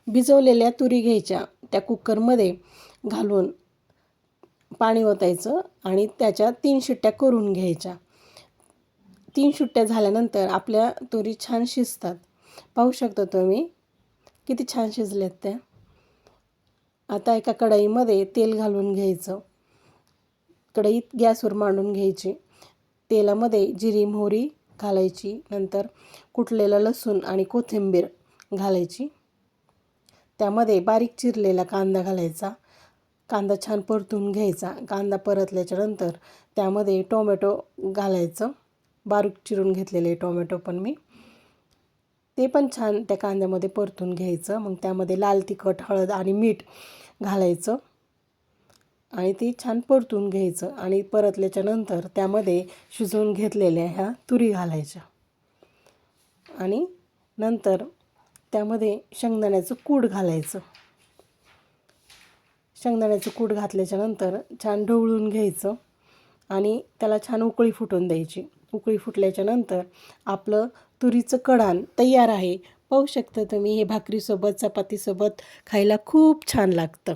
भिजवलेल्या तुरी घ्यायच्या, त्या कुकरमध्ये घालून पाणी ओतायचं आणि त्याच्या 3 शिट्ट्या करून घ्यायच्या. 3 शिट्ट्या झाल्यानंतर आपल्या तुरी छान शिजतात. पाहू शकता तुम्ही किती छान शिजल्यात त्या. आता एका कढईमध्ये तेल घालून घ्यायचं. कढईत गॅसवर मांडून घ्यायची. तेलामध्ये जिरी मोहरी घालायची, नंतर कुटलेलं लसूण आणि कोथिंबीर घालायची. त्यामध्ये बारीक चिरलेला कांदा घालायचा. कांदा छान परतून घ्यायचा. कांदा परतल्याच्यानंतर त्यामध्ये टोमॅटो घालायचं. बारीक चिरून घेतलेले टोमॅटो पण मी ते पण छान त्या कांद्यामध्ये परतून घ्यायचं. मग त्यामध्ये लाल तिखट, हळद आणि मीठ घालायचं आणि ते छान परतून घ्यायचं. आणि परतल्याच्यानंतर त्यामध्ये शिजवून घेतलेल्या ह्या तुरी घालायच्या आणि नंतर त्यामध्ये शेंगदाण्याचं कूट घालायचं. शेंगदाण्याचं कूट घातल्याच्यानंतर छान ढवळून घ्यायचं आणि त्याला छान उकळी फुटून द्यायची. उकळी फुटल्याच्यानंतर आपलं तुरीचं कढाण तयार आहे. पाहू शकता तुम्ही, हे भाकरीसोबत चपातीसोबत खायला खूप छान लागतं.